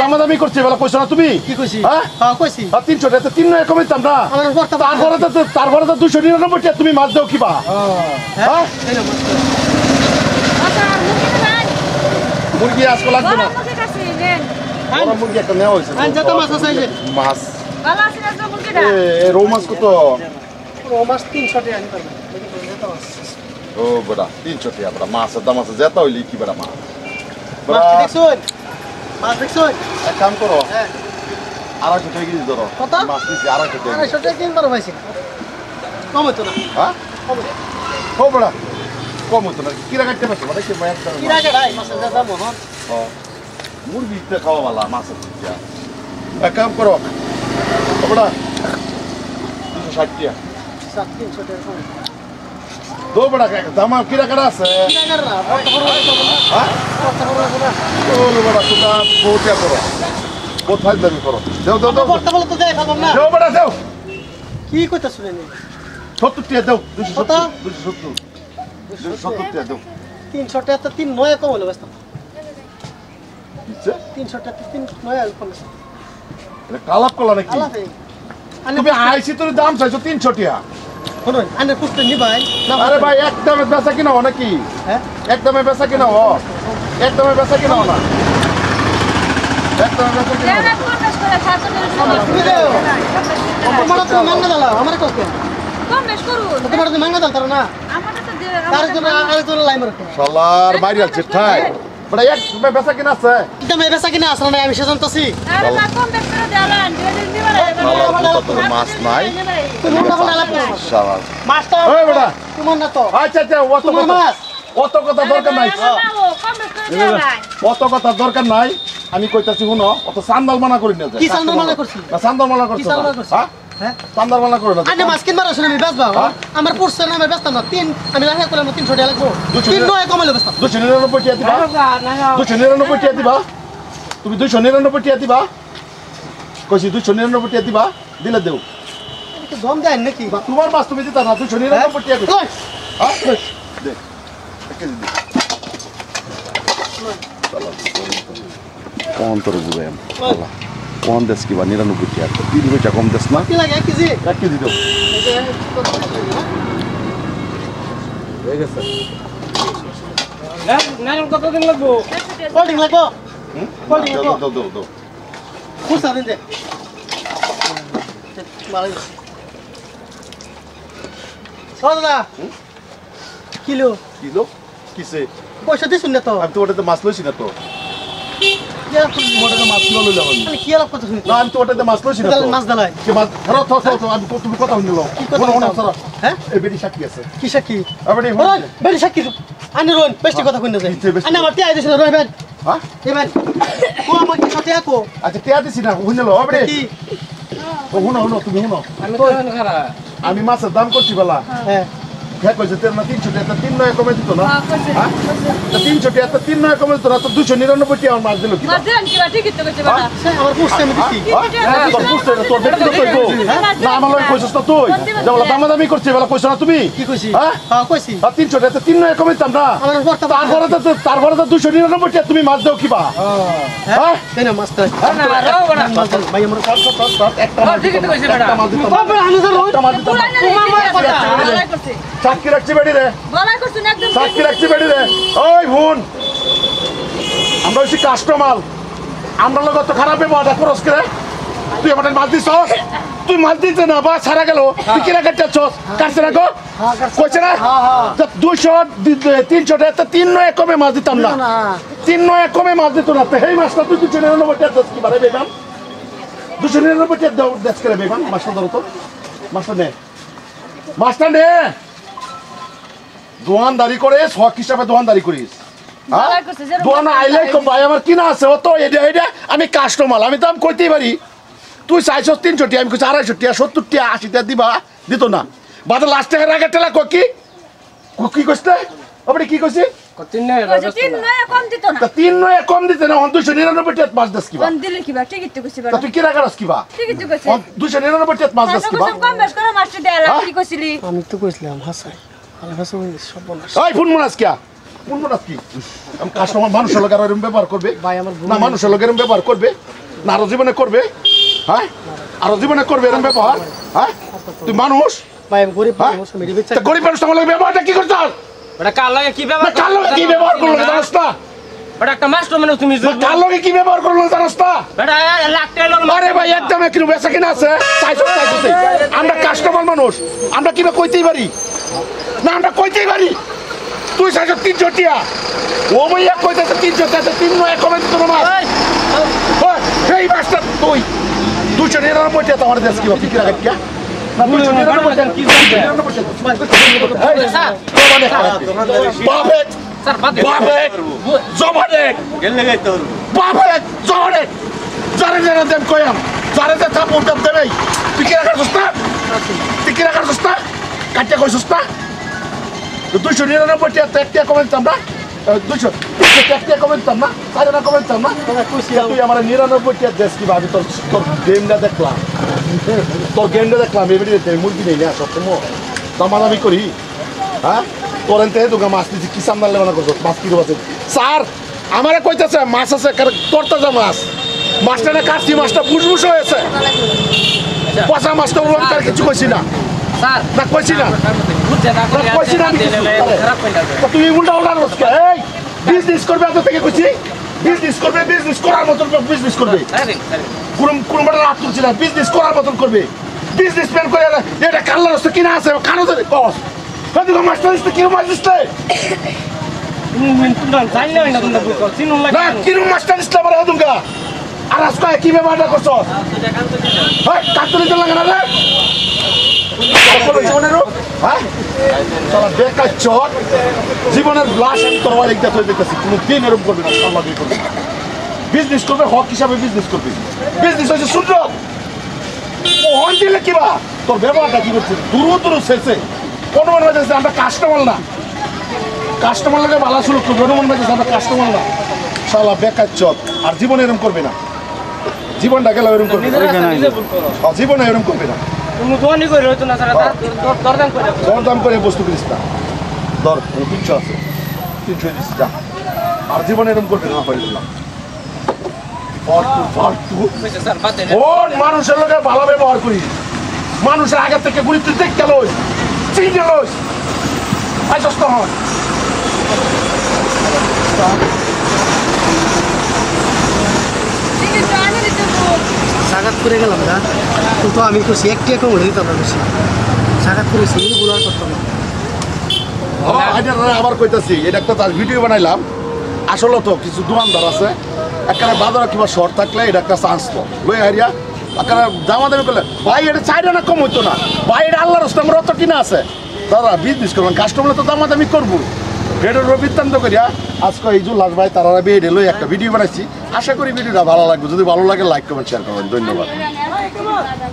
দামাদামি করছে বেলা কইছো না তুমি কি কইছি হ্যাঁ হ্যাঁ কইছি 300 টাকা 3 নয় কমে দাম না তারপরে তো 299 টাকা তুমি মাছ দাও কিবা হ্যাঁ মুরগি আজকে লাগবে না বড় মুরগি একটা নেওয়া হয়েছে যত মাছ আছে যে মাছ ভালো আছে না মুরগিটা রৌ মাছ কত রৌ মাছ 300 টাকা আনি পারবে ও বড়া 300 টাকা বড়া মাছের দাম আছে যেটা হইলি কি বড়া মাছ মাছ দেখছুন এক কাম করো 250 টাকা কেজি ধরো কত মাছ দিছি 250 টাকা 250 টাকা কিনবার পাইছি কম হতো না হ্যাঁ কম ও বড়া কম হতো না কিরা কাটতে পারছো মানে কি মাছ কি রাখে ভাই মাছের দাম মোহন মুরগিতে খাওয়া ভালো মাছের দিকে এক কাম করো ও বড়া 260 টাকা 300 টাকা কম দো বড়া দাম কিরা কাটা আছে কি রাখে না কত করব হ্যাঁ কত করব না ও বড়া তোমরা বহুত করো বহুত ফাইল দাবি করো দাও দাও দাও কত বলে তো দেই পাবম না দাও বড়া দাও কি কইতা শুনেনি 70 টাকা দাও 270 270 টাকা দাও 300 টাকা তো 3 নয় কম হলো ব্যস্ত কিছে 300 টাকা 3 নয় কম এটা কালাপ কলা নাকি আলাদা তুমি আইছি তোর দাম চাইছো 300 টাকা শুনুন আনে পুস্তক নি ভাই আরে ভাই একদমে বেচা কিনা हो নাকি হ্যাঁ একদমে বেচা কিনা हो একদমে বেচা কিনা हो না একদমে বেচা কিনা এরা কোনটা করে খাতো তোমার তো মাঙ্গা দাও আমার কত কম বেশ করুন তোমার তো মাঙ্গা দাও না আমারটা তো দিয়ে তার জন্য লাইম রাখো শালার বাইরে আছে ঠাই বড় একদমে বেচা কিনা আছে একদম এই বেচা কিনা আসলে না আমি সেজনতাছি আরে না কম বেশ করে দেলান দিয়ে দিবারে তোর মাছ নাই তুমি না বলা লাগবে শালার মাছটা ওই বড়া তোমার না তো আচ্ছা আচ্ছা তোমার মাছ অত কথা দরকার নাই কম বেশ করে দেলান অত কথা দরকার নাই আমি কইতাছি শুনো অত সান্দাল মানা করি না কি সান্দাল মানা করছি না সান্দাল মানা করছ কি সান্দাল করছি হ্যাঁ হ্যাঁ সান্দাল মানা করো না আনে মাছ কিনবার আসলে আমি বেচবা আমার পুরছে না আমি বেচতাম না তিন আমি লাখে করলাম 300 টাকা লাগবো 3 নয় কমাইলে বেচতাম 299 টাকা দিবা 299 টাকা দিবা তুমি 299 টাকা দিবা কইছি 299 টাকা দিবা দিলে দেও একটু দম দেন নাকি তোমার মাছ তুমি দিতা না 299 টাকা দিবা হ্যাঁ দে কেজি দে কোন তোর বুঝাই আল্লাহ কোন দেশ কি বা 99 টাকা 3 টাকা কম দেশ না কি লাগে 1 কেজি 1 কেজি দাও হয়ে গেছে না কতদিন লাগবো কোল্ডিং লাগবো কোল্ডিং লাগবো দাও দাও দাও খুশা দিন দে ভালো দাদা কিলো কিলো কিসে পয়সা দিছুন না তো আমি তো ওটাতে মাছ লইছি না তো ওটাতে মাছ কিলো লইলাম আমি কি আলাপ কথা শুনি না আমি তো ওটাতে মাছ লইছি না তো মাছ দালাই কি মাছ ধরো তো তো আমি তুমি কথা শুনলো কি কথা শোনো হ্যাঁ এই বেটি সাক্ষী আছে কি সাক্ষী আবারই রোন বেরি সাক্ষী আনি রোন বেশি কথা কইনা যায় আনি আমার তে আইছে রোন ভাই হ্যাঁ এবার কো আমাকে সাথে আকো আচ্ছা তে দিছি না শুনলো আবারই কি শুনো শুনো তুমি শুনো আমি তো খারা আমি মাছের দাম করছি বলা হ্যাঁ হ্যাঁ কইছে তের না 300 টাকা 3 নয় কমে দিত না হ্যাঁ 300 টাকা 3 নয় কমে দিত না তো 299 টাকা আমার মাছ দিল কি মাছ দেন কি বা ঠিকই তো কইছে বাবা আমার পুষতে আমি দিছি তোর বুঝতে না তোর বেটি তো কইবো না আমার লয় কইছস না তুই যেবলা দামাদামি করছিস বেলা কইছ না তুমি কি কইছি হ্যাঁ হ্যাঁ কইছি 300 টাকা 3 নয় কমে দিতাম না আমার তারপরে তো 299 টাকা তুমি মাছ দাও কিবা হ্যাঁ তাই না মাছটা না রাও বড় ভাই আমার একটা মাছ ঠিকই তো কইছে বেটা মাছ দিতাম বাবা আমি তো একটা মাছ দিতাম পুরান গলায় করছে সাক্ষী রাখছি বেটি রে গলায় করছে একদম সাক্ষী রাখছি বেটি রে ওই হুন আমরা হচ্ছি কাস্টমার আমরা লোক তো খারাপ ব্যবহারটা করস করে তুই আমাদের মাছ দিস তুই মাছ দিতে না বা সারা গেল তুই কিনা কাটছ কাটছে না গো কইছে না 200 300 টাকা 3 নয় কমে মাছ দিতাম না 3 নয় কমে মাছ দিত না এই মাছটা তুই 299 টাকা দশ কি বারে বেগাম 299 টাকা দাও দেশ করে বেগাম মাছটা ধরো তো মাছটা নে দোয়ানদারি করে শখ হিসাবে দোয়ানদারি করিস দোয়ান আইলে ভাই আমার কিনা আছে ও তো এটা আমি কাস্টমার আমি দাম কইতেই পারি তুই চাইছ 300 টাকা আমি কইছি 250 টাকা 70 টাকা 80 টাকা দিবা দিত না বাদে লাস্ট টাকা রাগা টেলা কি কি কইছে আপনি কি কইছি 3 নয় কম দিত না 3 নয় কম দিতে না 299 টাকা মাছ দাস কিবা কোন দিলে কিবা ঠিকই তো কইছে বাবা তুই কি রাগারস কিবা ঠিকই তো কইছে 299 টাকা মাছ দাস কিবা কম বেশ করে মাছটা দেলা কি কইছিলি আমি তো কইছিলাম হাসাই আরে হাসা সব বলাস ওই ফোন মনাস কিয়া ফোন মনাস কি আমি কাস্টমার মানুষের লগে আর এরকম ব্যবহার করবে ভাই আমার না মানুষের লগে এরকম ব্যবহার করবে না আরো জীবনে করবে হ্যাঁ আরো জীবনে করবে এরকম ব্যবহার হ্যাঁ তুই মানুষ ভাই আমি গরিব হ্যাঁ? মানুষ আমি রিবেক তা গরিব মানুষ তোমার লাগে ব্যবহারটা কি করছ ওটা কার লাগে কি ব্যবহার কার লগে কি ব্যবহার করলো জানোস না ওটা একটা মাস্টার মানুষ তুমি কার লগে কি ব্যবহার করলো জানোস না ওটা লাখ টাকা লোন আরে ভাই একদম একটু বেচা কিনা আছে চাইছো আমরা কাস্টমার মানুষ আমরা কিভাবে কইতেই পারি না আমরা কইতেই পারি তুই চাইছো 300 টিয়া ও ভাইয়া কইতেছে 300 টাকা 3 কমে দিতে মাছ এই মাছটা তুই 299 টাকা তোমার দেশ কি বিক্রি রাখা কি না 299 টাকা কি বাপে স্যার বাদ বাপে জমানে গেলে গাইতে পারবো বাপে জমানে জারে জারে দেম কইম জারে যে থাপ উঠতে দেবে তুই কি রাখার সুস্তা তুই কি রাখার সুস্তা কাটতে কই সুস্তা 299 টাকা একটা কমে দিতাম না 200 একটা কমে দিতাম না 4 কমে দিতাম না তুই আমার 99 টাকা দেশ কি ভাবি তোর গেমটা দেখলাম তোর গেমটা দেখলাম এবারে মুরগি নেই না সব সময় দামাদামি করি হ্যাঁ তোর এনতে দোকান মাছ দিচ্ছি কি সামনে লেবানা করছো মাছ কি আছে স্যার আমারে কইতেছে মাছ আছে তোরটা যা মাছটা না কাটছি মাছটা বুসবুস হয়েছে পচা মাছটা বললাম তার কিছু কইছি না স্যার না কইছি না বুঝছে না করে কইছি না আমি কিছু। খারাপ হয়ে যাবে তা তুই উল্টা উল্টা রসকে এই বিজনেস করবে এত থেকে কইছি বিজনেস করবে বিজনেস করার মতন বিজনেস করবে আরে কোন বড় রাত তুলছি না বিজনেস করার মতন করবে বিজনেস প্ল্যান করে এটা কাল্লা রস্তা কিনা আছে কানো ধরে কস কত মাস্টার দিতে কি মাছ দিতে তুমি জানি না তোমরা বুঝছো চিনুন না লাগে কিরম মাস্টার দিতে পারে দুঙ্গা আর আজকে কি ব্যবহারটা করছো হয় কাটতে দিতে লাগে না রে বেকার চট জীবনের লাশ আমি তোর বাড়ি দেখতে দেখতেছি কোনো দিন এরকম করবে না সাংবাদিক করবে বিজনেস করবে হক হিসাবে বিজনেস করবে বিজনেস হয়েছে শূন্য ওহন দিলে কিবা তোর ব্যবহারটা কি করছে দূর শেষে কোনো মনে হয়েছে আমরা কাস্টমার না কাস্টমার লাগে ভালো শুরু করবে কোনো মনে হয়েছে আমরা কাস্টমার না শালা বেকার চট আর জীবনে এরকম করবে না জীবনটা গেলে এরকম করবে না জীবনে এরকম করবে না তুমি দোয়ানি করে হইতো না স্যার দরদাম করে দরদাম করে বস্তু কিনিস না দর 300 আছে 300 দিস যা আর জীবনে এরকম করবে না পারি দিলাম ফালতু স্যার বাদ দেন ওর মানুষের লোকে ভালো ব্যবহার করি মানুষের আগে থেকে গুলিতে দেখতে লই চিনতে লই আই সস্ত হন ঠিক আছে আনে দিতে সাগাত করে গেলাম না কিন্তু আমি তো একটি কম হয়ে দিতাম না বেশি সাগাত করেছি এগুলো আর করতাম না আবার কইতাছি এটা একটা তার ভিডিও বানাইলাম আসলে তো কিছু দোকানদার আছে একটা বাজারে কিংবা শর্ট থাকলে এটা একটা চান্স তো লই হারিয়া আপনারা দামা দামি করলে ভাই এটা চাইটা না কম হইতো না ভাই এটা আল্লাহর রাস্তা আমার অত কিনা আছে দাদা বিজনেস করবেন কাস্টমার তো দামা দামি করবো বেডের বৃত্তান্ত করিয়া আজকে এই জুলাস ভাই তারা বেডে লই একটা ভিডিও বানাইছি আশা করি ভিডিওটা ভালো লাগবে যদি ভালো লাগে লাইক কমেন্ট শেয়ার করবেন ধন্যবাদ পারবো